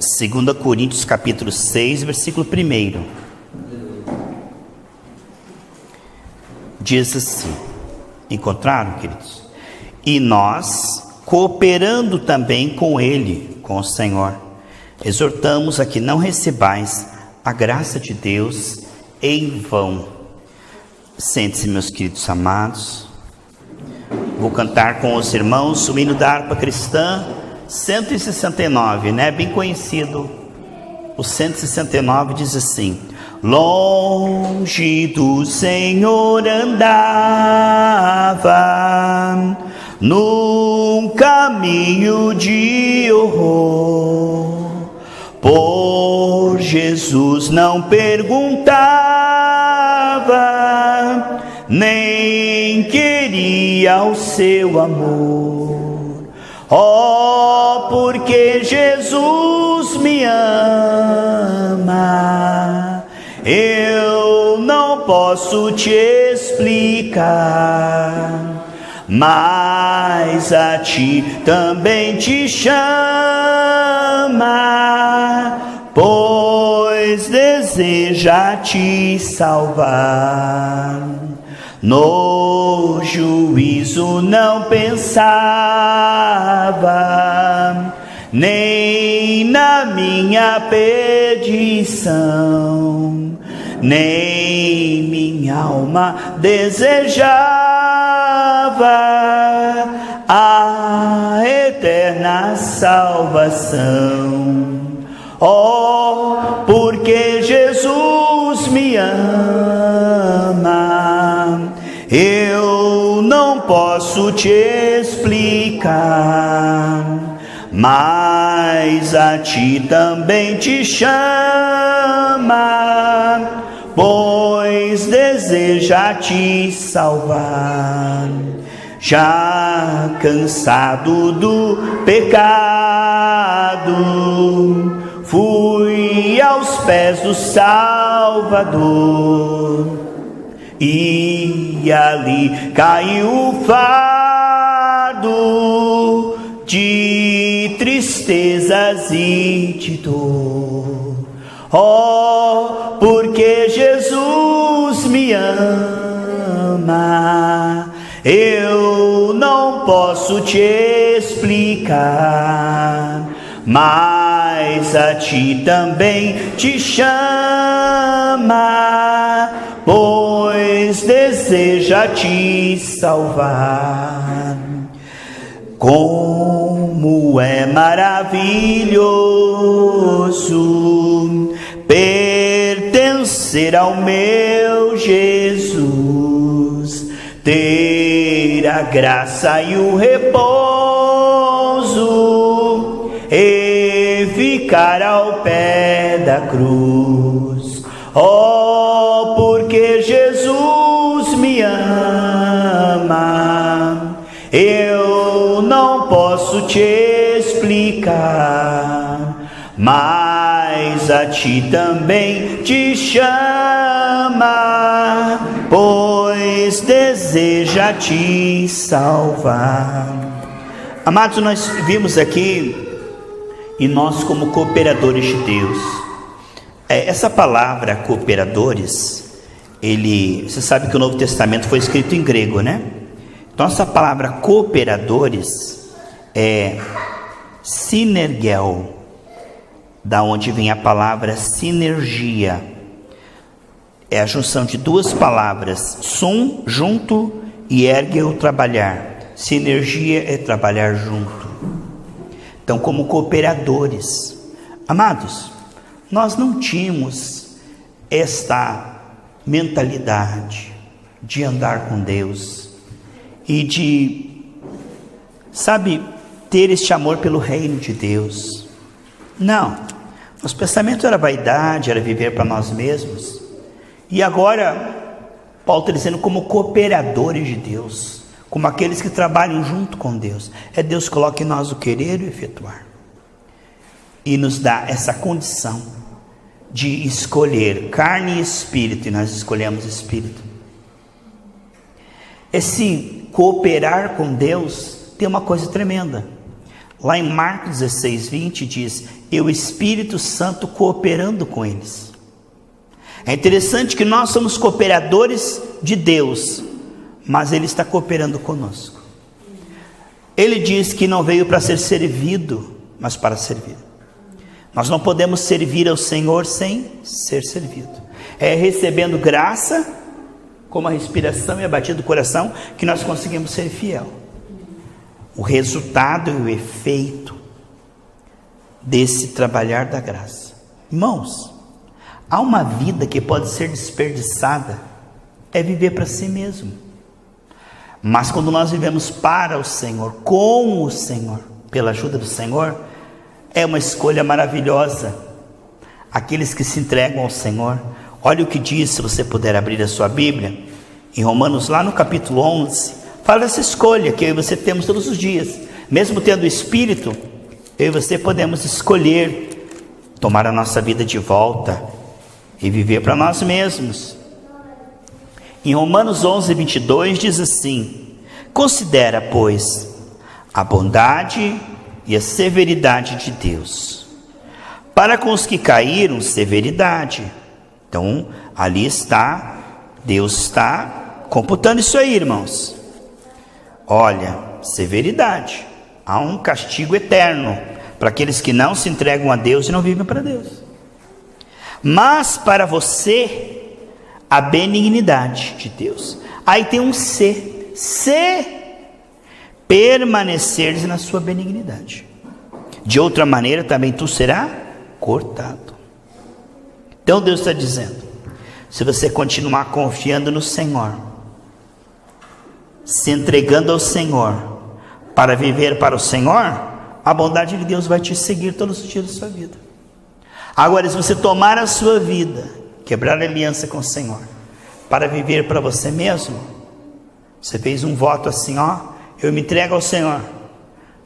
2 Coríntios capítulo 6, versículo 1. Diz assim, encontraram, queridos? E nós, cooperando também com Ele, com o Senhor, exortamos a que não recebais a graça de Deus em vão. Sente-se, meus queridos amados. Vou cantar com os irmãos o hino da harpa cristã 169, né? Bem conhecido. O 169 diz assim: longe do Senhor andava, num caminho de horror, por Jesus não perguntava, nem queria o seu amor. Oh, porque Jesus me ama, eu não posso te explicar, mas a ti também te chama, pois deseja te salvar. No juízo não pensava, nem na minha perdição, nem minha alma desejava a eterna salvação. Oh, porque Jesus me ama, eu não posso te explicar, mas a ti também te chama, pois deseja te salvar. Já cansado do pecado, fui aos pés do Salvador, e ali caiu o fardo de tristezas e de dor. Oh, porque Jesus me ama, eu não posso te explicar, mas a ti também te chama, pois deseja te salvar. Como é maravilhoso pertencer ao meu Jesus, ter a graça e o repouso e ficar ao pé da cruz. Oh, porque Jesus me ama, eu não posso te explicar, mas a ti também te chama, pois deseja te salvar. Amados, nós vimos aqui, e nós como cooperadores de Deus, essa palavra cooperadores, você sabe que o Novo Testamento foi escrito em grego, né? Então essa palavra cooperadores é sinergel, da onde vem a palavra sinergia. É a junção de duas palavras, sum, junto, e ergel, trabalhar. Sinergia é trabalhar junto. Então, como cooperadores, amados, nós não tínhamos esta mentalidade de andar com Deus e de, ter este amor pelo reino de Deus. Não, nosso pensamento era vaidade, era viver para nós mesmos. E agora, Paulo está dizendo como cooperadores de Deus, como aqueles que trabalham junto com Deus. É Deus que coloca em nós o querer e o efetuar, e nos dá essa condição de escolher carne e espírito, e nós escolhemos espírito. Esse cooperar com Deus tem uma coisa tremenda. Lá em Marcos 16, 20 diz, e o Espírito Santo cooperando com eles. É interessante que nós somos cooperadores de Deus, mas Ele está cooperando conosco. Ele diz que não veio para ser servido, mas para servir. Nós não podemos servir ao Senhor sem ser servido. É recebendo graça, como a respiração e a batida do coração, que nós conseguimos ser fiel. O resultado e o efeito desse trabalhar da graça. Irmãos, há uma vida que pode ser desperdiçada, é viver para si mesmo. Mas quando nós vivemos para o Senhor, com o Senhor, pela ajuda do Senhor, é uma escolha maravilhosa. Aqueles que se entregam ao Senhor, olha o que diz, se você puder abrir a sua Bíblia, em Romanos, lá no capítulo 11, fala dessa escolha que eu e você temos todos os dias. Mesmo tendo o Espírito, eu e você podemos escolher tomar a nossa vida de volta e viver para nós mesmos. Em Romanos 11, 22 diz assim, considera, pois, a bondade e a severidade de Deus. Para com os que caíram, severidade. Então, ali está, Deus está computando isso aí, irmãos. Olha, severidade. Há um castigo eterno para aqueles que não se entregam a Deus e não vivem para Deus. Mas para você, a benignidade de Deus. Aí tem um se permaneceres na sua benignidade. De outra maneira também tu serás cortado. Então Deus está dizendo, se você continuar confiando no Senhor, se entregando ao Senhor, para viver para o Senhor, a bondade de Deus vai te seguir todos os dias da sua vida. Agora, se você tomar a sua vida, quebrar a aliança com o Senhor, para viver para você mesmo, você fez um voto assim, ó, eu me entrego ao Senhor,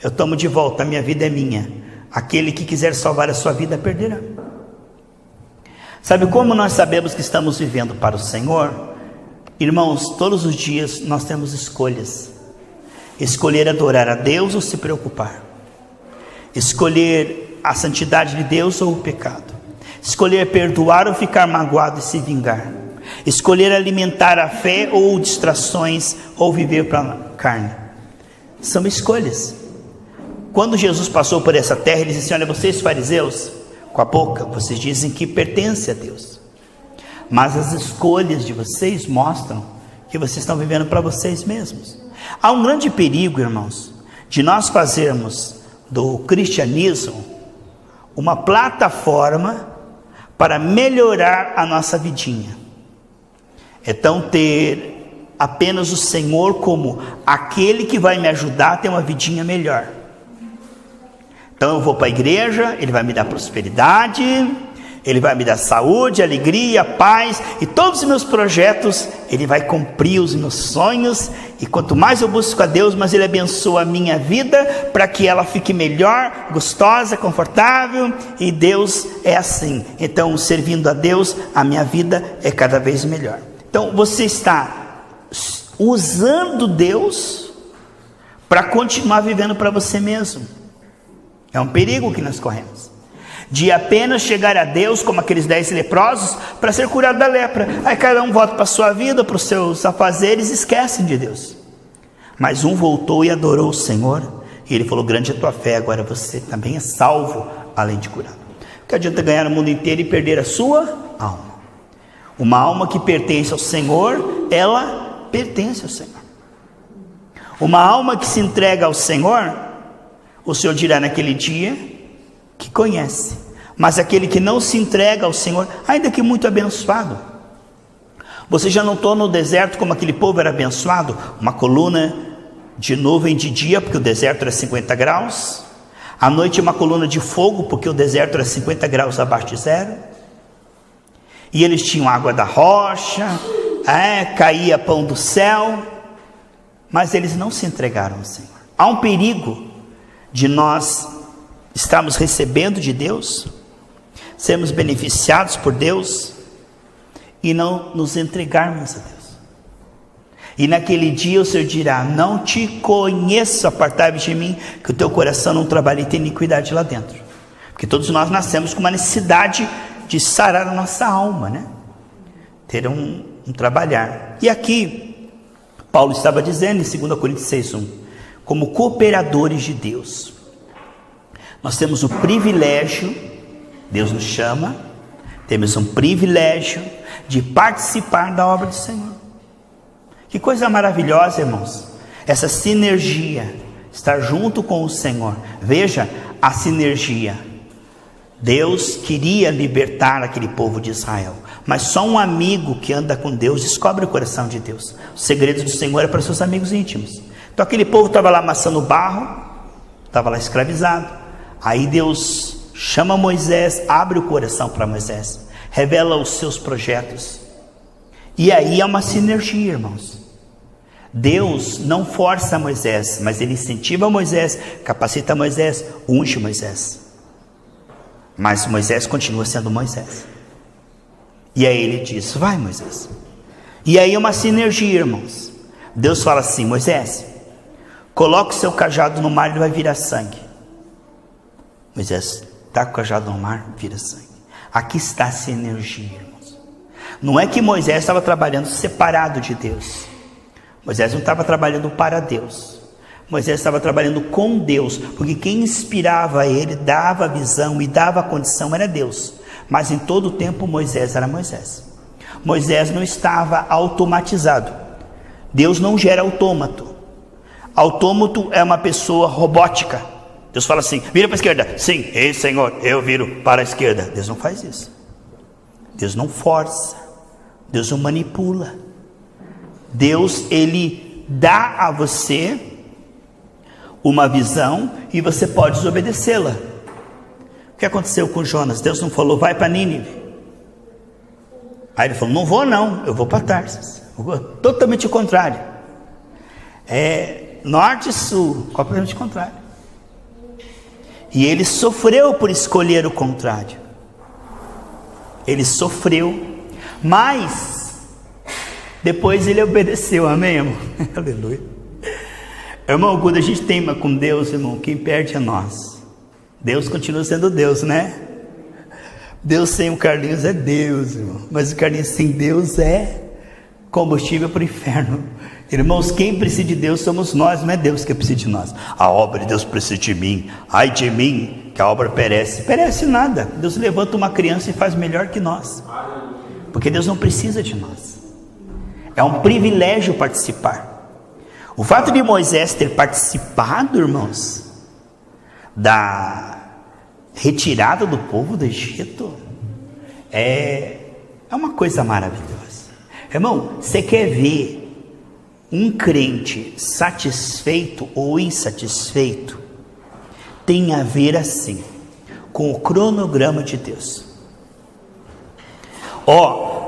eu tomo de volta, a minha vida é minha, aquele que quiser salvar a sua vida, perderá. Sabe como nós sabemos que estamos vivendo para o Senhor? Irmãos, todos os dias nós temos escolhas, escolher adorar a Deus ou se preocupar, escolher a santidade de Deus ou o pecado, escolher perdoar ou ficar magoado e se vingar, escolher alimentar a fé ou distrações, ou viver para a carne. São escolhas. Quando Jesus passou por essa terra, ele disse assim, olha, vocês fariseus, com a boca, vocês dizem que pertence a Deus, mas as escolhas de vocês mostram que vocês estão vivendo para vocês mesmos. Há um grande perigo, irmãos, de nós fazermos do cristianismo uma plataforma para melhorar a nossa vidinha. Então ter apenas o Senhor como aquele que vai me ajudar a ter uma vidinha melhor. Então eu vou para a igreja, Ele vai me dar prosperidade, Ele vai me dar saúde, alegria, paz, e todos os meus projetos, Ele vai cumprir os meus sonhos, e quanto mais eu busco a Deus, mais Ele abençoa a minha vida, para que ela fique melhor, gostosa, confortável, e Deus é assim. Então, servindo a Deus, a minha vida é cada vez melhor. Então, você está usando Deus para continuar vivendo para você mesmo. É um perigo que nós corremos, de apenas chegar a Deus como aqueles 10 leprosos para ser curado da lepra. Aí cada um volta para a sua vida, para os seus afazeres, e esquecem de Deus. Mas um voltou e adorou o Senhor, e ele falou, grande é a tua fé, agora você também é salvo, além de curado. Que adianta ganhar o mundo inteiro e perder a sua alma? Uma alma que pertence ao Senhor, ela pertence ao Senhor. Uma alma que se entrega ao Senhor, o Senhor dirá naquele dia que conhece. Mas aquele que não se entrega ao Senhor, ainda que muito abençoado, você já notou no deserto como aquele povo era abençoado? Uma coluna de nuvem de dia, porque o deserto era 50 graus, à noite uma coluna de fogo, porque o deserto era 50 graus abaixo de zero, e eles tinham água da rocha, caía pão do céu, mas eles não se entregaram ao Senhor. Há um perigo de nós estarmos recebendo de Deus, sermos beneficiados por Deus e não nos entregarmos a Deus. E naquele dia o Senhor dirá: não te conheço, apartai-vos de mim, que o teu coração não trabalha e tem iniquidade lá dentro. Porque todos nós nascemos com uma necessidade de sarar a nossa alma, né? Ter um trabalhar. E aqui, Paulo estava dizendo em 2 Coríntios 6:1, como cooperadores de Deus, nós temos o privilégio, Deus nos chama, temos um privilégio de participar da obra do Senhor. Que coisa maravilhosa, irmãos, essa sinergia, estar junto com o Senhor. Veja a sinergia. Deus queria libertar aquele povo de Israel, mas só um amigo que anda com Deus descobre o coração de Deus. Os segredos do Senhor é para seus amigos íntimos. Então aquele povo estava lá amassando barro, estava lá escravizado. Aí Deus chama Moisés, abre o coração para Moisés, revela os seus projetos. E aí é uma sinergia, irmãos. Deus não força Moisés, mas ele incentiva Moisés, capacita Moisés, unge Moisés. Mas Moisés continua sendo Moisés. E aí ele diz: vai, Moisés. E aí é uma sinergia, irmãos. Deus fala assim: Moisés, coloca o seu cajado no mar e vai virar sangue. Moisés está com o cajado no mar, vira sangue. Aqui está a sinergia, irmãos. Não é que Moisés estava trabalhando separado de Deus. Moisés não estava trabalhando para Deus. Moisés estava trabalhando com Deus, porque quem inspirava ele, dava a visão e dava a condição era Deus. Mas em todo o tempo Moisés era Moisés. Moisés não estava automatizado. Deus não gera autômato. Autômato é uma pessoa robótica. Deus fala assim: vira para a esquerda. Sim, ei Senhor, eu viro para a esquerda. Deus não faz isso. Deus não força. Deus não manipula. Deus, ele dá a você uma visão e você pode desobedecê-la. O que aconteceu com Jonas? Deus não falou: vai para Nínive. Aí ele falou: não vou não, eu vou para Tarsis. Totalmente o contrário. Norte e sul, completamente contrário. E ele sofreu por escolher o contrário. Ele sofreu, mas depois ele obedeceu. Amém, irmão? Aleluia. Irmão, quando a gente teima com Deus, irmão, quem perde é nós. Deus continua sendo Deus, né? Deus sem o Carlinhos é Deus, irmão. Mas o Carlinhos sem Deus é combustível para o inferno. Irmãos, quem precisa de Deus somos nós, não é Deus que precisa de nós. A obra de Deus precisa de mim. Ai de mim, que a obra perece. Perece nada. Deus levanta uma criança e faz melhor que nós. Porque Deus não precisa de nós. É um privilégio participar. O fato de Moisés ter participado, irmãos, da retirada do povo do Egito, é uma coisa maravilhosa. Irmão, você quer ver um crente satisfeito ou insatisfeito? Tem a ver assim, com o cronograma de Deus.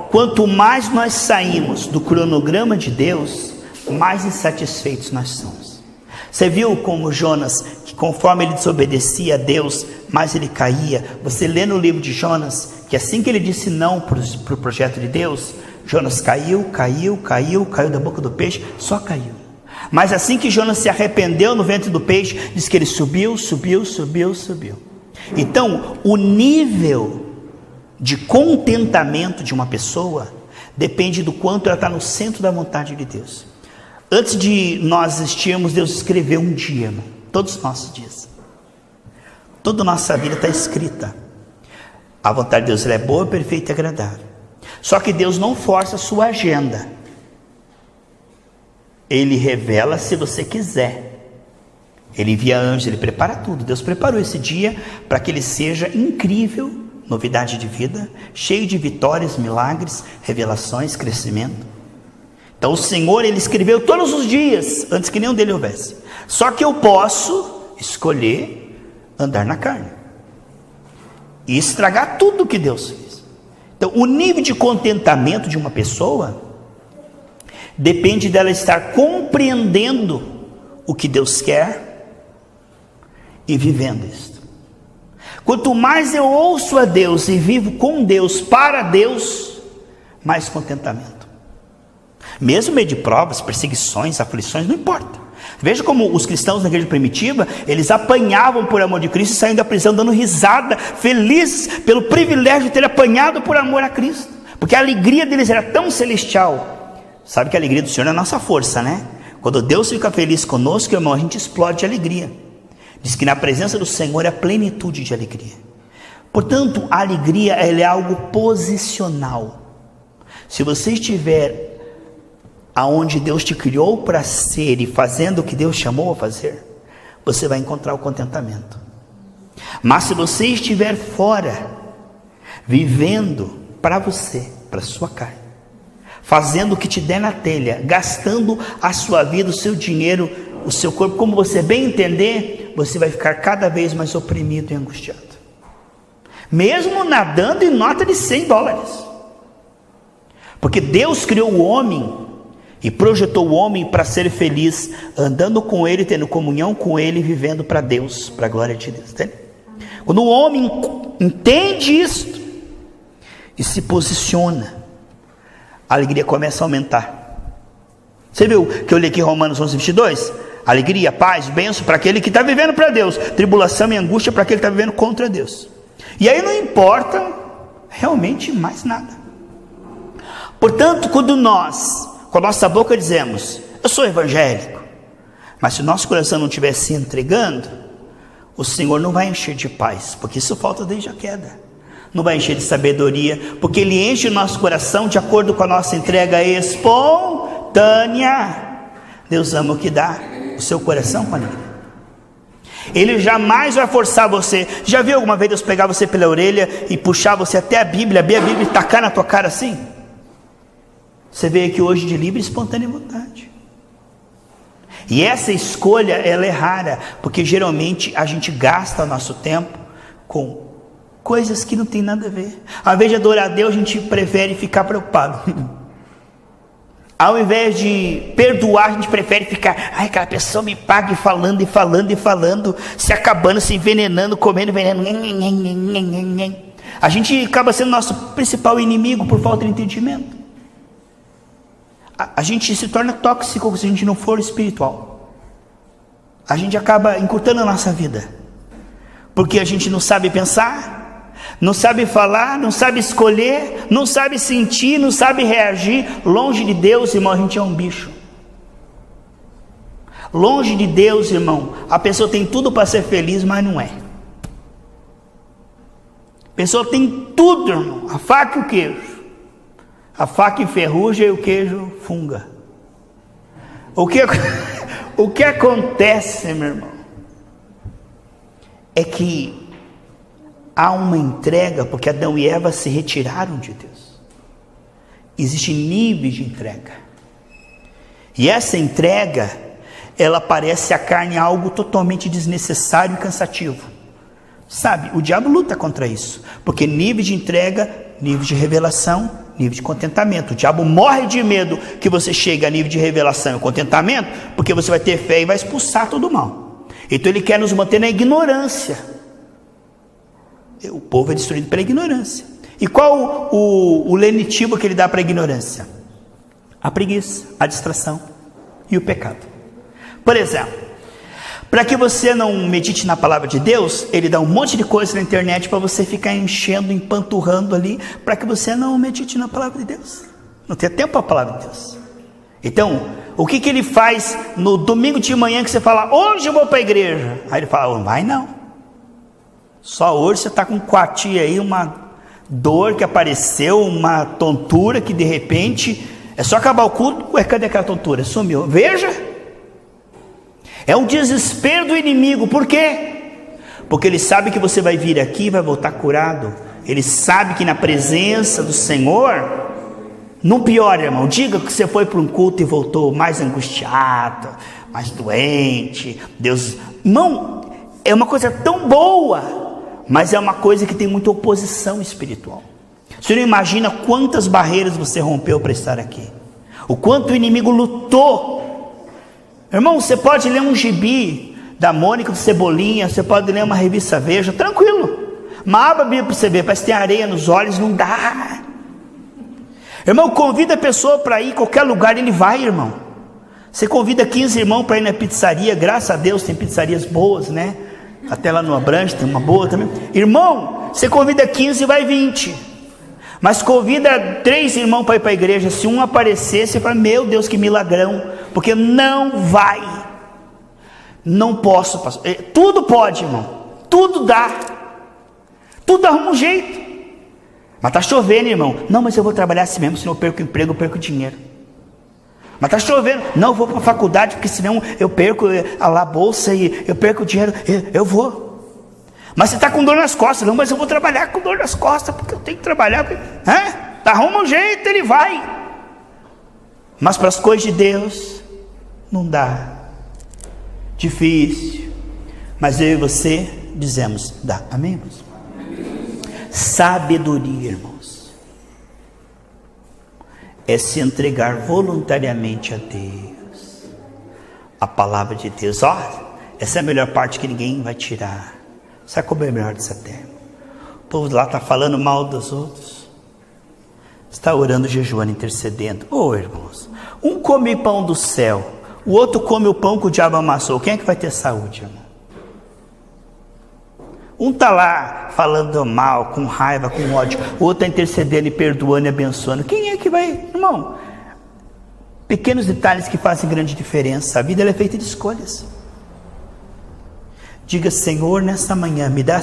Quanto mais nós saímos do cronograma de Deus, mais insatisfeitos nós somos. Você viu como Jonas, que conforme ele desobedecia a Deus, mais ele caía? Você lê no livro de Jonas, que assim que ele disse não para o projeto de Deus, Jonas caiu da boca do peixe, só caiu. Mas assim que Jonas se arrependeu no ventre do peixe, diz que ele subiu. Então, o nível de contentamento de uma pessoa depende do quanto ela está no centro da vontade de Deus. Antes de nós existirmos, Deus escreveu um dia, irmão, todos os nossos dias. Toda a nossa vida está escrita. A vontade de Deus ela é boa, perfeita e agradável. Só que Deus não força a sua agenda. Ele revela se você quiser. Ele envia anjos, ele prepara tudo. Deus preparou esse dia para que ele seja incrível, novidade de vida, cheio de vitórias, milagres, revelações, crescimento. Então o Senhor, ele escreveu todos os dias, antes que nenhum dele houvesse. Só que eu posso escolher andar na carne e estragar tudo que Deus fez. Então o nível de contentamento de uma pessoa depende dela estar compreendendo o que Deus quer e vivendo isso. Quanto mais eu ouço a Deus e vivo com Deus, para Deus, mais contentamento. Mesmo meio de provas, perseguições, aflições, não importa. Veja como os cristãos na igreja primitiva, eles apanhavam por amor de Cristo e saíam da prisão dando risada, felizes pelo privilégio de ter apanhado por amor a Cristo, porque a alegria deles era tão celestial. Sabe que a alegria do Senhor é a nossa força, né? Quando Deus fica feliz conosco, irmão, a gente explode de alegria. Diz que na presença do Senhor é a plenitude de alegria. Portanto, a alegria, ela é algo posicional. Se você estiver aonde Deus te criou para ser e fazendo o que Deus chamou a fazer, você vai encontrar o contentamento. Mas se você estiver fora, vivendo para você, para a sua carne, fazendo o que te der na telha, gastando a sua vida, o seu dinheiro, o seu corpo, como você bem entender, você vai ficar cada vez mais oprimido e angustiado. Mesmo nadando em nota de $100. Porque Deus criou o homem e projetou o homem para ser feliz, andando com ele, tendo comunhão com ele, vivendo para Deus, para a glória de Deus. Entende? Quando o homem entende isso e se posiciona, a alegria começa a aumentar. Você viu que eu li aqui Romanos 11:22? Alegria, paz, bênção para aquele que está vivendo para Deus, tribulação e angústia para aquele que está vivendo contra Deus. E aí não importa realmente mais nada. Portanto, quando nós, com a nossa boca dizemos, eu sou evangélico, mas se o nosso coração não estiver se entregando, o Senhor não vai encher de paz, porque isso falta desde a queda. Não vai encher de sabedoria, porque Ele enche o nosso coração de acordo com a nossa entrega espontânea. Deus ama o que dá o seu coração com alegria. Ele jamais vai forçar você. Já viu alguma vez Deus pegar você pela orelha e puxar você até a Bíblia, abrir a Bíblia e tacar na tua cara assim? Você veio aqui hoje de livre e espontânea vontade. E essa escolha, ela é rara, porque geralmente a gente gasta o nosso tempo com coisas que não tem nada a ver. Ao invés de adorar a Deus, a gente prefere ficar preocupado. Ao invés de perdoar, a gente prefere ficar, ai, aquela pessoa me paga, e falando, se acabando, se envenenando, comendo veneno. A gente acaba sendo nosso principal inimigo por falta de entendimento. A gente se torna tóxico se a gente não for espiritual. A gente acaba encurtando a nossa vida, porque a gente não sabe pensar, não sabe falar, não sabe escolher, não sabe sentir, não sabe reagir. Longe de Deus, irmão, a gente é um bicho. Longe de Deus, irmão, a pessoa tem tudo para ser feliz, mas não é. A pessoa tem tudo, irmão, a faca e o queijo. A faca enferruja e o queijo funga. O que acontece, meu irmão, é que há uma entrega, porque Adão e Eva se retiraram de Deus. Existem níveis de entrega. E essa entrega, ela parece à carne algo totalmente desnecessário e cansativo. Sabe, o diabo luta contra isso, porque nível de entrega, nível de revelação, nível de contentamento. O diabo morre de medo que você chegue a nível de revelação e contentamento, porque você vai ter fé e vai expulsar todo o mal. Então ele quer nos manter na ignorância. O povo é destruído pela ignorância. E qual o lenitivo que ele dá para a ignorância? A preguiça, a distração e o pecado. Por exemplo, para que você não medite na palavra de Deus, ele dá um monte de coisa na internet para você ficar enchendo, empanturrando ali, para que você não medite na palavra de Deus. Não tenha tempo para a palavra de Deus. Então, o que ele faz no domingo de manhã que você fala, hoje eu vou para a igreja? Aí ele fala, não vai não. Só hoje você está com coatia aí, uma dor que apareceu, uma tontura que de repente, é só acabar o culto, ué, cadê aquela tontura? Sumiu. Veja. É um desespero do inimigo. Por quê? Porque ele sabe que você vai vir aqui e vai voltar curado. Ele sabe que na presença do Senhor, não piora, irmão. Diga que você foi para um culto e voltou mais angustiado, mais doente. Deus, irmão, é uma coisa tão boa, mas é uma coisa que tem muita oposição espiritual. Você não imagina quantas barreiras você rompeu para estar aqui, o quanto o inimigo lutou. Irmão, você pode ler um gibi da Mônica do Cebolinha, você pode ler uma revista Veja, tranquilo. Mas abra a Bíblia para você ver, parece que tem areia nos olhos, não dá. Irmão, convida a pessoa para ir em qualquer lugar, ele vai, irmão. Você convida 15 irmãos para ir na pizzaria, graças a Deus tem pizzarias boas, né? Até lá no Abrantes tem uma boa também. Irmão, você convida 15 e vai 20. Mas convida 3 irmãos para ir para a igreja. Se um aparecer, você fala, meu Deus, que milagrão. Porque não vai. Não posso, pastor. Tudo pode, irmão. Tudo dá. Tudo arruma um jeito. Mas está chovendo, irmão. Não, mas eu vou trabalhar assim mesmo, senão eu perco o emprego, eu perco o dinheiro. Mas está chovendo. Não, eu vou para a faculdade, porque senão eu perco a bolsa e eu perco o dinheiro. Eu vou. Mas você está com dor nas costas. Não, mas eu vou trabalhar com dor nas costas, porque eu tenho que trabalhar. Arruma um jeito, ele vai. Mas para as coisas de Deus, não dá. Difícil. Mas eu e você dizemos, dá. Amém, irmãos? Sabedoria, irmãos, é se entregar voluntariamente a Deus. A palavra de Deus, essa é a melhor parte que ninguém vai tirar. Sabe como é melhor dessa terra? O povo lá está falando mal dos outros, está orando, jejuando, intercedendo. Irmãos, um come pão do céu, o outro come o pão que o diabo amassou. Quem é que vai ter saúde, irmão? Um está lá falando mal, com raiva, com ódio. O outro está intercedendo e perdoando e abençoando. Quem é que vai, irmão? Pequenos detalhes que fazem grande diferença. A vida ela é feita de escolhas. Diga, Senhor, nessa manhã me dá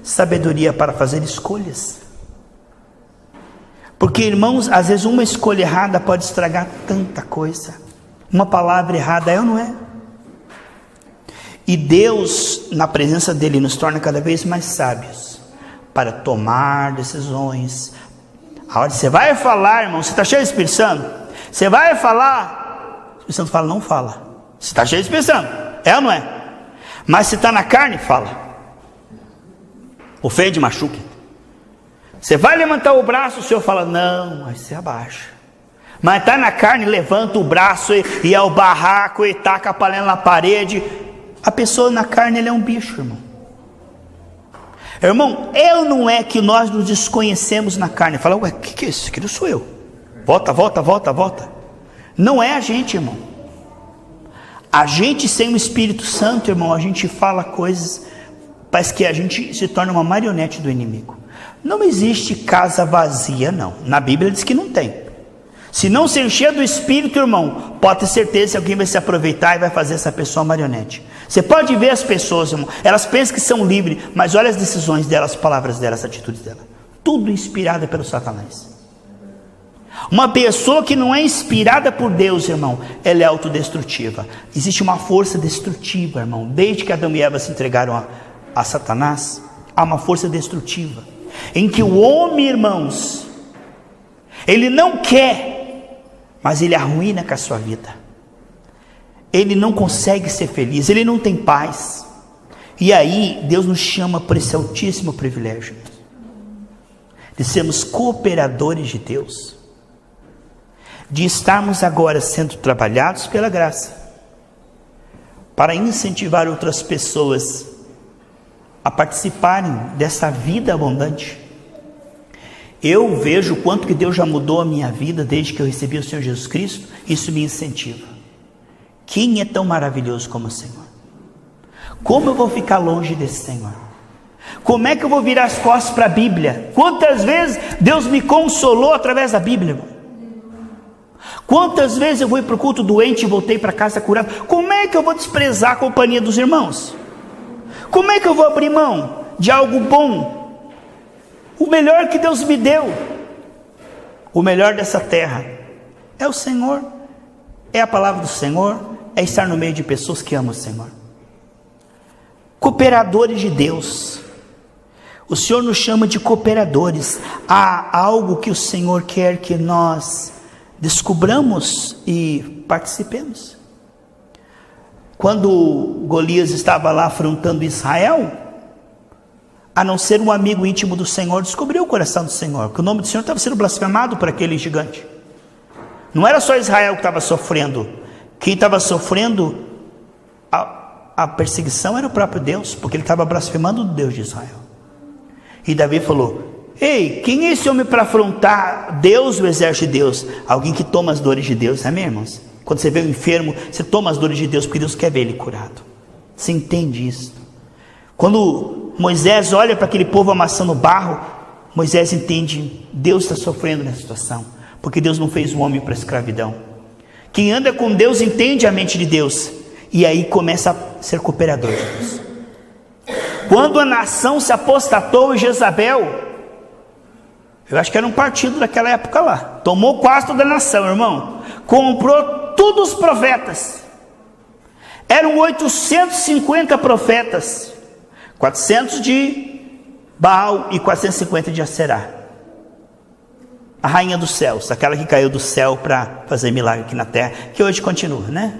sabedoria para fazer escolhas. Porque, irmãos, às vezes uma escolha errada pode estragar tanta coisa. Uma palavra errada é ou não é? E Deus, na presença dele, nos torna cada vez mais sábios para tomar decisões. A hora que você vai falar, irmão, você está cheio de Espírito Santo? Você vai falar, o Espírito Santo fala, não fala. Você está cheio de Espírito Santo, é ou não é? Mas se está na carne, fala. Ofende, machuque. Você vai levantar o braço, o Senhor fala, não, aí você abaixa. Mas está na carne, levanta o braço e é o barraco e taca a panela na parede. A pessoa na carne, ele é um bicho, irmão. Irmão, não é que nós nos desconhecemos na carne. Fala, o que é isso? Aquilo sou eu. Volta. Não é a gente, irmão. A gente sem o Espírito Santo, irmão, a gente fala coisas, parece que a gente se torna uma marionete do inimigo. Não existe casa vazia, não. Na Bíblia diz que não tem. Se não se encher do Espírito, irmão, pode ter certeza que alguém vai se aproveitar e vai fazer essa pessoa marionete. Você pode ver as pessoas, irmão, elas pensam que são livres, mas olha as decisões delas, as palavras delas, as atitudes delas. Tudo inspirada pelo Satanás. Uma pessoa que não é inspirada por Deus, irmão, ela é autodestrutiva. Existe uma força destrutiva, irmão. Desde que Adão e Eva se entregaram a Satanás, há uma força destrutiva. Em que o homem, irmãos, ele não quer, mas ele arruína com a sua vida. Ele não consegue ser feliz, ele não tem paz. E aí Deus nos chama por esse altíssimo privilégio de sermos cooperadores de Deus, de estarmos agora sendo trabalhados pela graça para incentivar outras pessoas a participarem dessa vida abundante. Eu vejo o quanto que Deus já mudou a minha vida desde que eu recebi o Senhor Jesus Cristo. Isso me incentiva. Quem é tão maravilhoso como o Senhor? Como eu vou ficar longe desse Senhor? Como é que eu vou virar as costas para a Bíblia? Quantas vezes Deus me consolou através da Bíblia, irmão? Quantas vezes eu fui para o culto doente e voltei para casa curado? Como é que eu vou desprezar a companhia dos irmãos? Como é que eu vou abrir mão de algo bom? O melhor que Deus me deu, o melhor dessa terra, é o Senhor, é a palavra do Senhor, é estar no meio de pessoas que amam o Senhor. Cooperadores de Deus. O Senhor nos chama de cooperadores. Há algo que o Senhor quer que nós descubramos e participemos. Quando Golias estava lá afrontando Israel, a não ser um amigo íntimo do Senhor, descobriu o coração do Senhor, que o nome do Senhor estava sendo blasfemado por aquele gigante. Não era só Israel que estava sofrendo. Quem estava sofrendo a perseguição era o próprio Deus, porque ele estava blasfemando do Deus de Israel. E Davi falou, Ei, quem é esse homem para afrontar Deus, o exército de Deus? Alguém que toma as dores de Deus, amém, irmãos? Quando você vê o enfermo, você toma as dores de Deus, porque Deus quer ver ele curado. Você entende isso? Quando Moisés olha para aquele povo amassando barro, Moisés entende, Deus está sofrendo nessa situação, porque Deus não fez o homem para a escravidão. Quem anda com Deus entende a mente de Deus, e aí começa a ser cooperador de Deus. Quando a nação se apostatou em Jezabel, eu acho que era um partido daquela época lá, tomou quase toda a nação, irmão, comprou todos os profetas, eram 850 profetas, 400 de Baal e 450 de Aserá, a rainha dos céus, aquela que caiu do céu para fazer milagre aqui na terra, que hoje continua, né?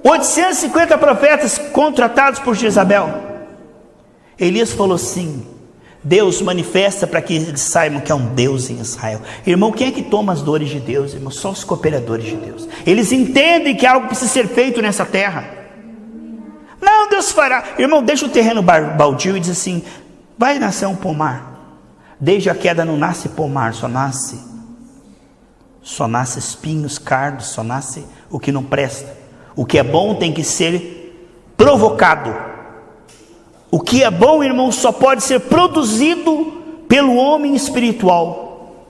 850 profetas contratados por Jezabel. Elias falou assim: Deus manifesta para que eles saibam que é um Deus em Israel. Irmão, quem é que toma as dores de Deus, irmão? Só os cooperadores de Deus. Eles entendem que algo precisa ser feito nessa terra. Não, Deus fará. Irmão, deixa o terreno baldio e diz assim: vai nascer um pomar. Desde a queda não nasce pomar, só nasce espinhos, cardos, só nasce o que não presta. O que é bom tem que ser provocado. O que é bom, irmão, só pode ser produzido pelo homem espiritual.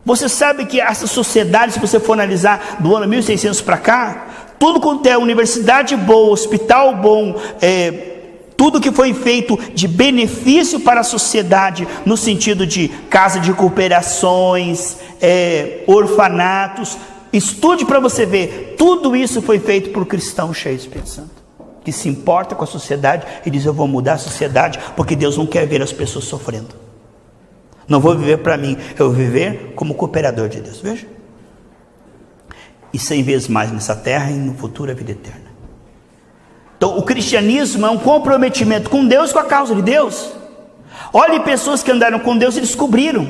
Você sabe que essa sociedade, se você for analisar do ano 1600 para cá, tudo quanto é universidade boa, hospital bom, tudo que foi feito de benefício para a sociedade, no sentido de casa de cooperações, orfanatos, estude para você ver, tudo isso foi feito por cristão cheio do Espírito Santo, que se importa com a sociedade e diz: eu vou mudar a sociedade, porque Deus não quer ver as pessoas sofrendo. Não vou viver para mim, eu vou viver como cooperador de Deus. Veja, e 100 vezes mais nessa terra e no futuro a vida eterna. Então o cristianismo é um comprometimento com Deus, com a causa de Deus. Olhe, pessoas que andaram com Deus e descobriram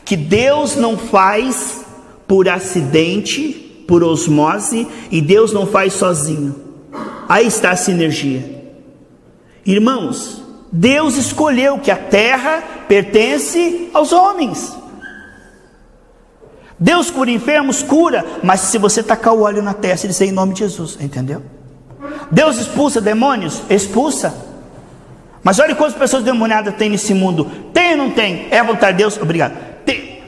que Deus não faz por acidente, por osmose, e Deus não faz sozinho. Aí está a sinergia. Irmãos, Deus escolheu que a terra pertence aos homens. Deus cura enfermos, cura, mas se você tacar o óleo na testa e dizer em nome de Jesus, entendeu? Deus expulsa demônios? Expulsa. Mas olha quantas pessoas demoniadas tem nesse mundo. Tem ou não tem? É a vontade de Deus? Obrigado.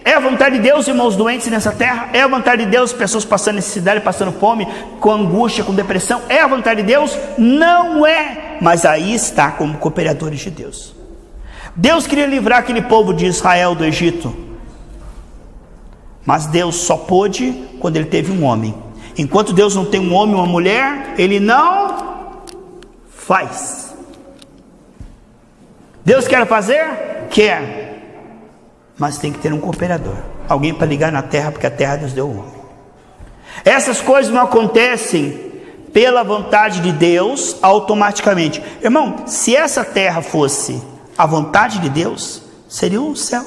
É a vontade de Deus, irmãos doentes nessa terra? É a vontade de Deus, pessoas passando necessidade, passando fome, com angústia, com depressão? É a vontade de Deus? Não é. Mas aí está como cooperadores de Deus. Deus queria livrar aquele povo de Israel do Egito, mas Deus só pôde quando ele teve um homem. Enquanto Deus não tem um homem ou uma mulher, ele não faz. Deus quer fazer? Quer. Mas tem que ter um cooperador, alguém para ligar na terra, porque a terra Deus deu o homem. Essas coisas não acontecem pela vontade de Deus automaticamente. Irmão, se essa terra fosse a vontade de Deus, seria o céu.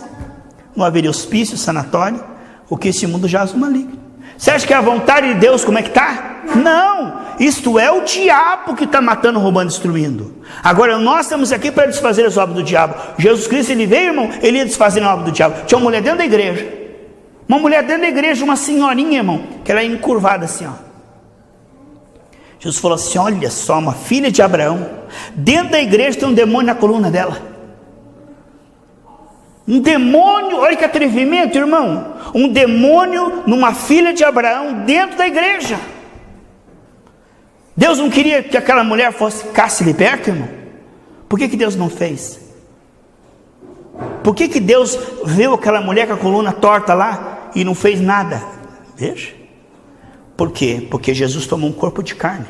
Não haveria hospício, sanatório, o que esse mundo jaz no maligno. Você acha que é a vontade de Deus como é que está? Não, isto é o diabo que está matando, roubando, destruindo. Agora nós estamos aqui para desfazer as obras do diabo. Jesus Cristo, ele veio, irmão, ele ia desfazer a obra do diabo. Tinha uma mulher dentro da igreja, uma senhorinha, irmão, que era encurvada assim, ó. Jesus falou assim: olha só, uma filha de Abraão, dentro da igreja tem um demônio na coluna dela. Um demônio, olha que atrevimento, irmão. Um demônio numa filha de Abraão dentro da igreja. Deus não queria que aquela mulher ficasse liberta, irmão? Por que Deus não fez? Por que Deus viu aquela mulher com a coluna torta lá e não fez nada? Veja. Por quê? Porque Jesus tomou um corpo de carne,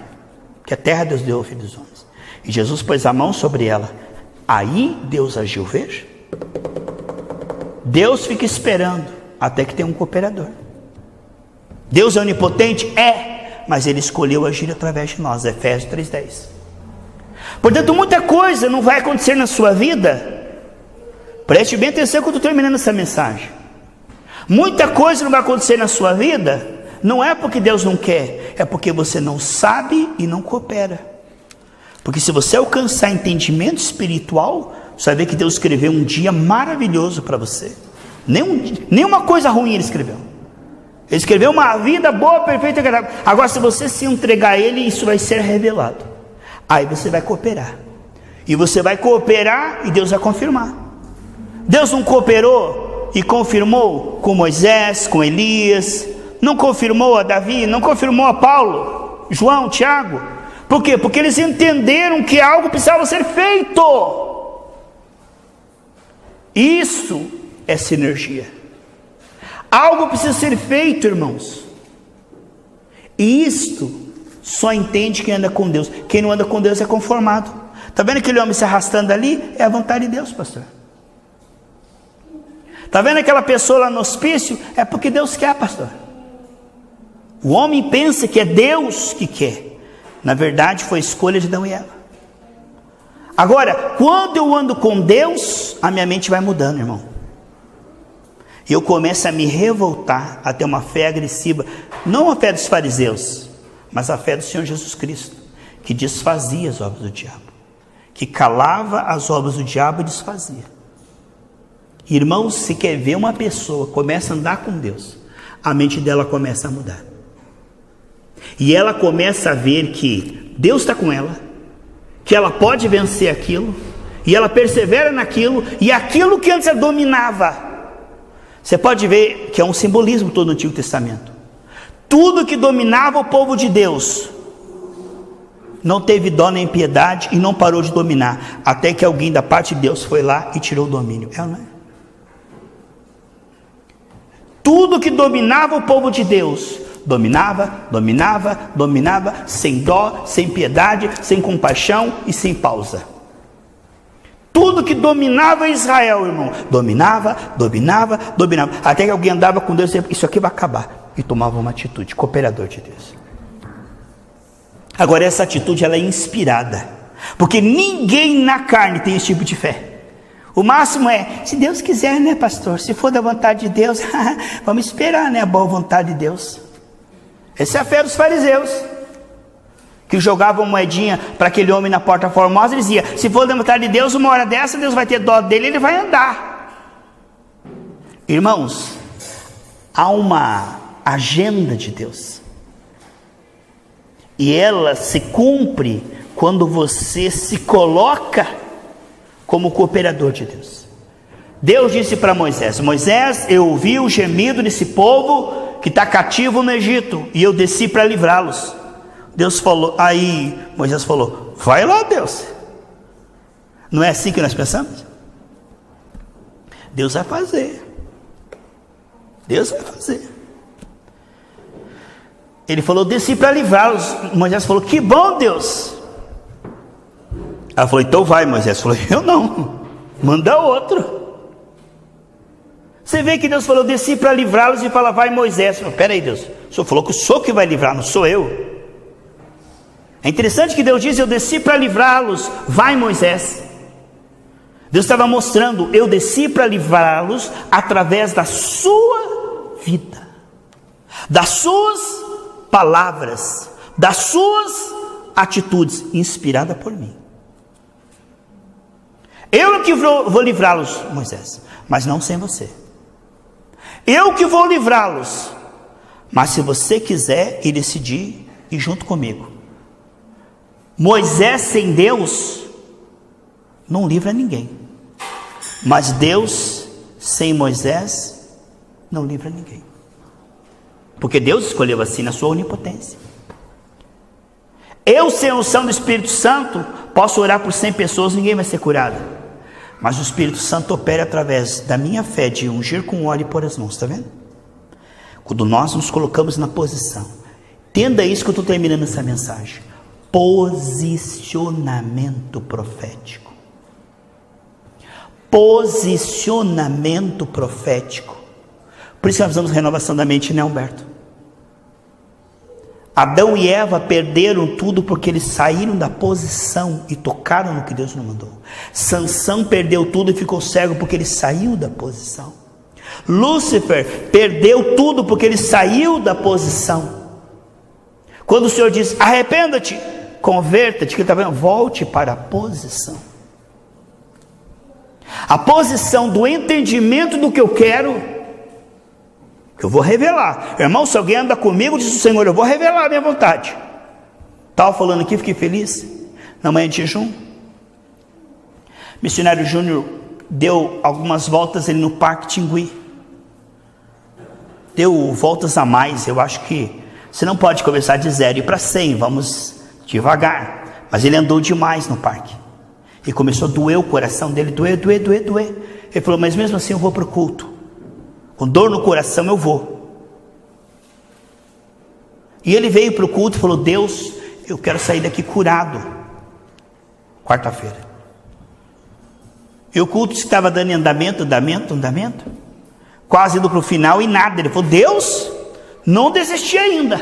que a terra Deus deu ao filho dos homens, e Jesus pôs a mão sobre ela. Aí Deus agiu, veja. Deus fica esperando até que tenha um cooperador. Deus é onipotente? É, mas Ele escolheu agir através de nós. Efésios 3:10. Portanto, muita coisa não vai acontecer na sua vida. Preste bem atenção quando eu estou terminando essa mensagem. Muita coisa não vai acontecer na sua vida, não é porque Deus não quer, é porque você não sabe e não coopera. Porque se você alcançar entendimento espiritual, você vai ver que Deus escreveu um dia maravilhoso para você. Nenhuma coisa ruim Ele escreveu. Ele escreveu uma vida boa, perfeita e agradável. Agora, se você se entregar a Ele, isso vai ser revelado. Aí você vai cooperar. E você vai cooperar e Deus vai confirmar. Deus não cooperou e confirmou com Moisés, com Elias, não confirmou a Davi, não confirmou a Paulo, João, Tiago. Por quê? Porque eles entenderam que algo precisava ser feito. Isso é sinergia. Algo precisa ser feito, irmãos. E isto só entende quem anda com Deus. Quem não anda com Deus é conformado. Está vendo aquele homem se arrastando ali? É a vontade de Deus, pastor. Está vendo aquela pessoa lá no hospício? É porque Deus quer, pastor. O homem pensa que é Deus que quer. Na verdade, foi escolha de Adão e Eva. Agora, quando eu ando com Deus, a minha mente vai mudando, irmão. E eu começo a me revoltar, a ter uma fé agressiva. Não a fé dos fariseus, mas a fé do Senhor Jesus Cristo, que desfazia as obras do diabo, que calava as obras do diabo e desfazia. Irmãos, se quer ver uma pessoa começa a andar com Deus, a mente dela começa a mudar. E ela começa a ver que Deus está com ela, que ela pode vencer aquilo, e ela persevera naquilo, e aquilo que antes ela dominava. Você pode ver que é um simbolismo todo no Antigo Testamento. Tudo que dominava o povo de Deus não teve dó nem piedade e não parou de dominar, até que alguém da parte de Deus foi lá e tirou o domínio. É ou não é? Tudo que dominava o povo de Deus, dominava, sem dó, sem piedade, sem compaixão e sem pausa. Tudo que dominava Israel, irmão, dominava, até que alguém andava com Deus e dizia, isso aqui vai acabar, e tomava uma atitude, cooperador de Deus. Agora essa atitude ela é inspirada, porque ninguém na carne tem esse tipo de fé. O máximo é, se Deus quiser, né, pastor, se for da vontade de Deus, vamos esperar, né, a boa vontade de Deus. Essa é a fé dos fariseus, que jogavam moedinha para aquele homem na Porta Formosa e dizia, se for da vontade de Deus, uma hora dessa, Deus vai ter dó dele, ele vai andar. Irmãos, há uma agenda de Deus, e ela se cumpre quando você se coloca como cooperador de Deus. Deus disse para Moisés, Moisés, eu ouvi o gemido desse povo que está cativo no Egito, e eu desci para livrá-los. Deus falou, aí Moisés falou, vai lá, Deus. Não é assim que nós pensamos? Deus vai fazer. Deus vai fazer. Ele falou, desci para livrá-los. Moisés falou, que bom, Deus. Ela falou, então vai, Moisés. Falou, eu não, manda outro. Você vê que Deus falou, desci para livrá-los, e fala, vai, Moisés. Falou, peraí, Deus, o Senhor falou que o Senhor que vai livrar, não sou eu. É interessante que Deus diz, eu desci para livrá-los, vai, Moisés. Deus estava mostrando, eu desci para livrá-los através da sua vida, das suas palavras, das suas atitudes, inspirada por mim. Eu que vou livrá-los, Moisés, mas não sem você. Eu que vou livrá-los, mas se você quiser e decidir ir junto comigo. Moisés sem Deus não livra ninguém, mas Deus sem Moisés não livra ninguém, porque Deus escolheu assim na sua onipotência. Eu, sem a unção do Espírito Santo, posso orar por 100 pessoas, ninguém vai ser curado, mas o Espírito Santo opera através da minha fé de ungir com óleo e pôr as mãos. Está vendo? Quando nós nos colocamos na posição, entenda isso que eu estou terminando essa mensagem, posicionamento profético. Posicionamento profético. Por isso que nós precisamos de renovação da mente, né, Humberto? Adão e Eva perderam tudo porque eles saíram da posição e tocaram no que Deus não mandou. Sansão perdeu tudo e ficou cego porque ele saiu da posição. Lúcifer perdeu tudo porque ele saiu da posição. Quando o Senhor diz, arrependa-te, converta-te, que está vendo? Volte para a posição. a posição do entendimento do que eu quero, que eu vou revelar. Irmão, se alguém anda comigo, diz o Senhor, eu vou revelar a minha vontade. Estava falando aqui, fiquei feliz, na manhã de jejum. Missionário Júnior deu algumas voltas ali no Parque Tingui. Deu voltas a mais. Eu acho que você não pode começar de 0 e ir para 100, vamos devagar. Mas ele andou demais no parque. E começou a doer o coração dele, doer. Ele falou, mas mesmo assim eu vou para o culto. Com dor no coração eu vou. E ele veio para o culto e falou, Deus, eu quero sair daqui curado. Quarta-feira. E o culto estava dando andamento, quase indo para o final e nada. Ele falou, Deus, não desisti ainda.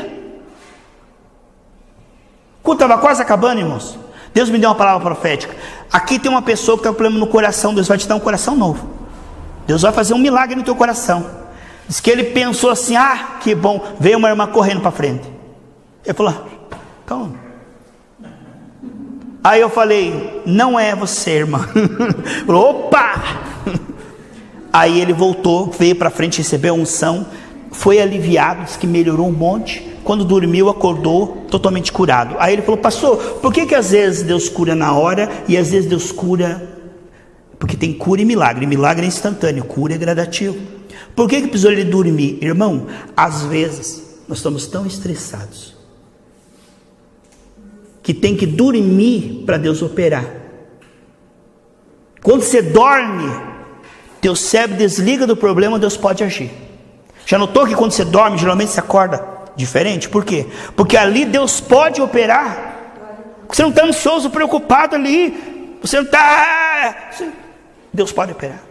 O culto estava quase acabando, irmãos. Deus me deu uma palavra profética. Aqui tem uma pessoa que está com problema no coração. Deus vai te dar um coração novo. Deus vai fazer um milagre no teu coração. Diz que ele pensou assim, que bom. Veio uma irmã correndo para frente. Ele falou, então... Aí eu falei, não é você, irmã. Falou, opa! Aí ele voltou, veio para frente, recebeu a unção, foi aliviado, disse que melhorou um monte. Quando dormiu, acordou totalmente curado. Aí ele falou, pastor, por que às vezes Deus cura na hora e às vezes Deus cura... Porque tem cura e milagre. Milagre é instantâneo, cura é gradativo. Por que precisou ele dormir? Irmão, às vezes nós estamos tão estressados que tem que dormir para Deus operar. Quando você dorme, teu cérebro desliga do problema, Deus pode agir. Já notou que quando você dorme, geralmente você acorda diferente? Por quê? Porque ali Deus pode operar. Você não está ansioso, preocupado ali. Você não está... Deus pode operar.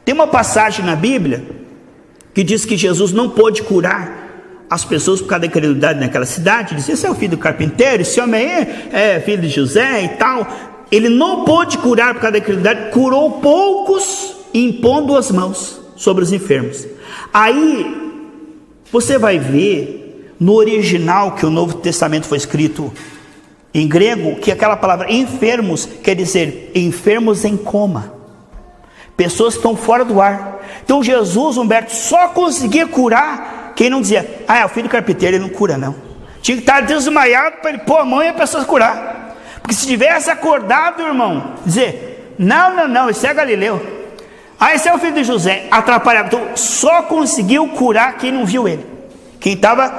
Tem uma passagem na Bíblia que diz que Jesus não pôde curar as pessoas por causa da incredulidade naquela cidade. Diz, esse é o filho do carpinteiro, esse homem é filho de José e tal. Ele não pôde curar por causa da incredulidade, curou poucos, impondo as mãos sobre os enfermos. Aí você vai ver no original que o Novo Testamento foi escrito em grego, que aquela palavra enfermos quer dizer enfermos em coma, pessoas que estão fora do ar. Então Jesus, Humberto, só conseguia curar quem não dizia, é o filho do carpinteiro, ele não cura não. Tinha que estar desmaiado para ele pôr a mão e a pessoa curar. Porque se tivesse acordado, irmão, dizer, não, esse é Galileu, esse é o filho de José, atrapalhado. Então só conseguiu curar quem não viu ele, quem estava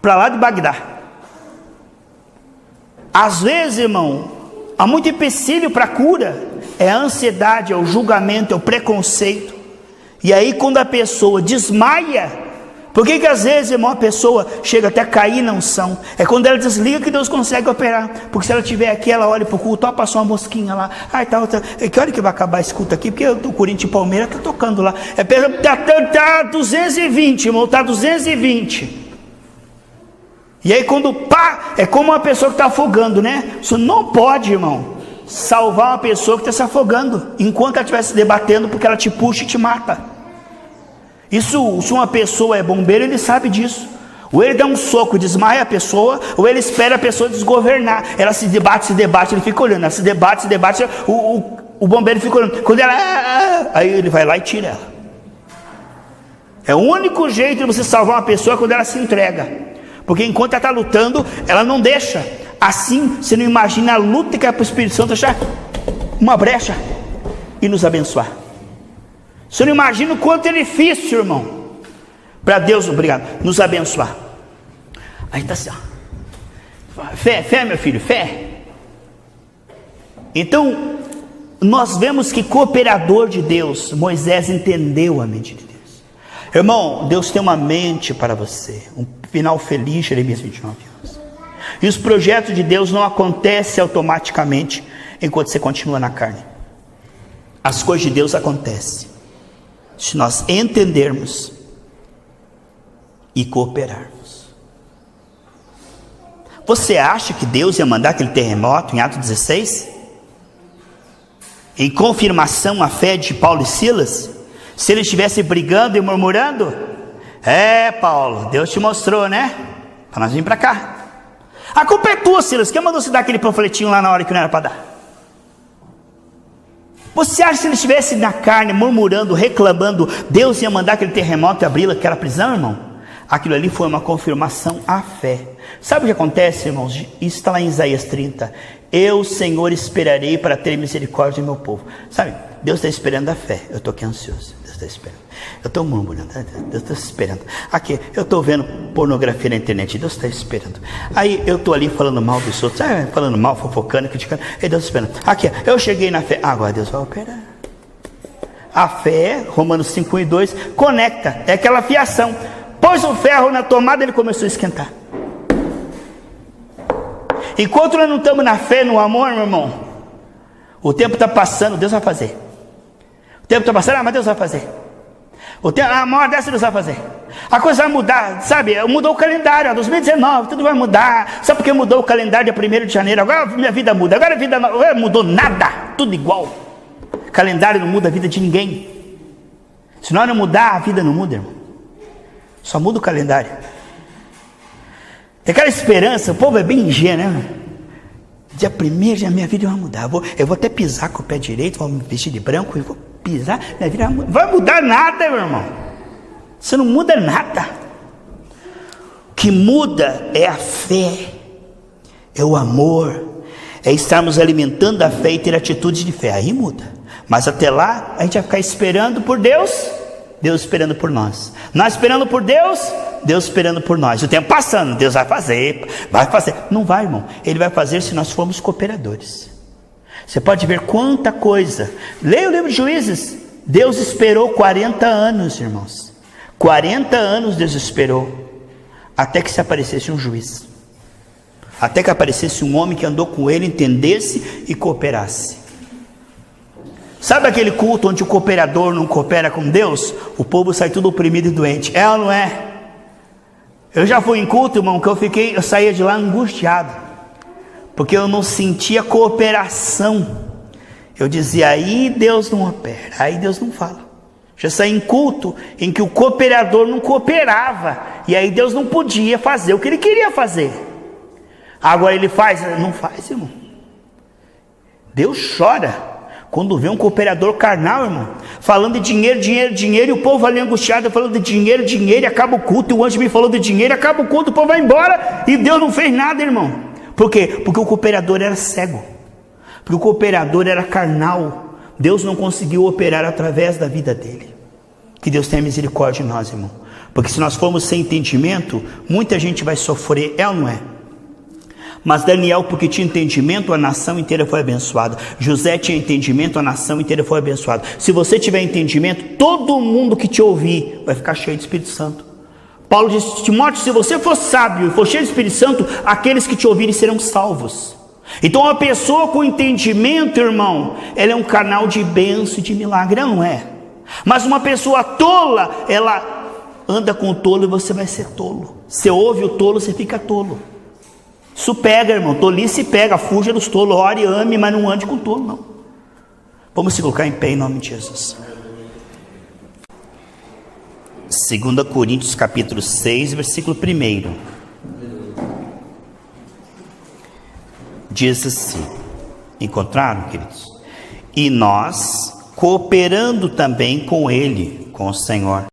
para lá de Bagdá. Às vezes, irmão, há muito empecilho para a cura. É a ansiedade, é o julgamento, é o preconceito. E aí quando a pessoa desmaia, por que às vezes, irmão, a pessoa chega até a cair na unção? É quando ela desliga que Deus consegue operar. Porque se ela estiver aqui, ela olha para o culto, passou uma mosquinha lá. Que hora que vai acabar esse culto aqui? Porque o Corinthians e Palmeiras está tocando lá. Está 220, irmão, está 220. E aí quando é como uma pessoa que está afogando, né? Isso não pode, irmão, salvar uma pessoa que está se afogando enquanto ela estiver se debatendo, porque ela te puxa e te mata. Isso, se uma pessoa é bombeiro, ele sabe disso. Ou ele dá um soco e desmaia a pessoa, ou ele espera a pessoa desgovernar. Ela se debate, ele fica olhando. Ela se debate, o bombeiro fica olhando. Quando ela... Aí ele vai lá e tira ela. É o único jeito de você salvar uma pessoa quando ela se entrega. Porque enquanto ela está lutando, ela não deixa. Assim, você não imagina a luta que é para o Espírito Santo achar uma brecha e nos abençoar. Você não imagina o quanto é difícil, irmão, para Deus, obrigado, nos abençoar. Aí está assim, ó. Fé, meu filho, fé. Então, nós vemos que cooperador de Deus, Moisés entendeu a mente de Deus. Irmão, Deus tem uma mente para você, um final feliz, Jeremias 29 anos. E os projetos de Deus não acontecem automaticamente enquanto você continua na carne. As coisas de Deus acontecem se nós entendermos e cooperarmos. Você acha que Deus ia mandar aquele terremoto em Atos 16? Em confirmação à fé de Paulo e Silas? Se eles estivessem brigando e murmurando? Paulo, Deus te mostrou, né? Para nós vir para cá. A culpa é tua, Silas. Quem mandou você dar aquele panfletinho lá na hora que não era para dar? Você acha que se ele estivesse na carne, murmurando, reclamando, Deus ia mandar aquele terremoto e abrir aquela prisão, irmão? Aquilo ali foi uma confirmação à fé. Sabe o que acontece, irmãos? Isso está lá em Isaías 30. Eu, Senhor, esperarei para ter misericórdia do meu povo. Sabe, Deus está esperando a fé. Eu estou aqui ansioso. Deus está esperando. Eu estou murmurando. Deus está esperando. Aqui, eu estou vendo pornografia na internet. Deus está esperando. Aí eu estou ali falando mal dos outros. Falando mal, fofocando, criticando. E Deus está esperando. Aqui, eu cheguei na fé. Agora Deus vai operar. A fé, Romanos 5:1-2, conecta. É aquela fiação. Pôs o ferro na tomada, ele começou a esquentar. Enquanto nós não estamos na fé, no amor, meu irmão, o tempo está passando, Deus vai fazer. O tempo está passando, mas Deus vai fazer. A hora dessa Deus vai fazer. A coisa vai mudar, sabe? Mudou o calendário, 2019, tudo vai mudar. Sabe por que mudou o calendário dia 1º de janeiro? Agora minha vida muda, agora a vida não mudou nada, tudo igual. Calendário não muda a vida de ninguém. Se nós não mudar, a vida não muda, irmão. Só muda o calendário. Tem aquela esperança, o povo é bem ingênuo, né? Dia 1º, minha vida vai mudar. Eu vou até pisar com o pé direito, vou me vestir de branco e vou pisar, minha vida vai mudar nada, meu irmão. Você não muda nada. O que muda é a fé, é o amor, é estarmos alimentando a fé e ter atitudes de fé. Aí muda. Mas até lá, a gente vai ficar esperando por Deus, Deus esperando por nós. Nós esperando por Deus, Deus esperando por nós. O tempo passando, Deus vai fazer. Não vai, irmão. Ele vai fazer se nós formos cooperadores. Você pode ver quanta coisa. Leia o livro de Juízes. Deus esperou 40 anos, irmãos. 40 anos Deus esperou. Até que se aparecesse um juiz. Até que aparecesse um homem que andou com ele, entendesse e cooperasse. Sabe aquele culto onde o cooperador não coopera com Deus? O povo sai tudo oprimido e doente. É ou não é? Eu já fui em culto, irmão, que eu saía de lá angustiado, porque eu não sentia cooperação. Eu dizia, aí Deus não opera, aí Deus não fala. Já saí em culto em que o cooperador não cooperava, e aí Deus não podia fazer o que ele queria fazer. Agora ele faz? Não faz, irmão. Deus chora quando vê um cooperador carnal, irmão, falando de dinheiro, e o povo ali angustiado, falando de dinheiro, e acaba o culto, e o anjo me falou de dinheiro, acaba o culto, o povo vai embora, e Deus não fez nada, irmão. Por quê? Porque o cooperador era cego, porque o cooperador era carnal, Deus não conseguiu operar através da vida dele. Que Deus tenha misericórdia de nós, irmão, porque se nós formos sem entendimento, muita gente vai sofrer, é ou não é? Mas Daniel, porque tinha entendimento, a nação inteira foi abençoada. José tinha entendimento, a nação inteira foi abençoada. Se você tiver entendimento, todo mundo que te ouvir vai ficar cheio de Espírito Santo. Paulo disse, Timóteo, se você for sábio e for cheio de Espírito Santo, aqueles que te ouvirem serão salvos. Então uma pessoa com entendimento, irmão, ela é um canal de bênção e de milagre, não é? Mas uma pessoa tola, ela anda com o tolo e você vai ser tolo. Você ouve o tolo, você fica tolo. Isso pega, irmão, tolice pega, fuja dos tolos, ore e ame, mas não ande com tolo, não. Vamos se colocar em pé em nome de Jesus. 2 Coríntios capítulo 6, versículo 1. Diz assim, encontraram, queridos? E nós, cooperando também com Ele, com o Senhor,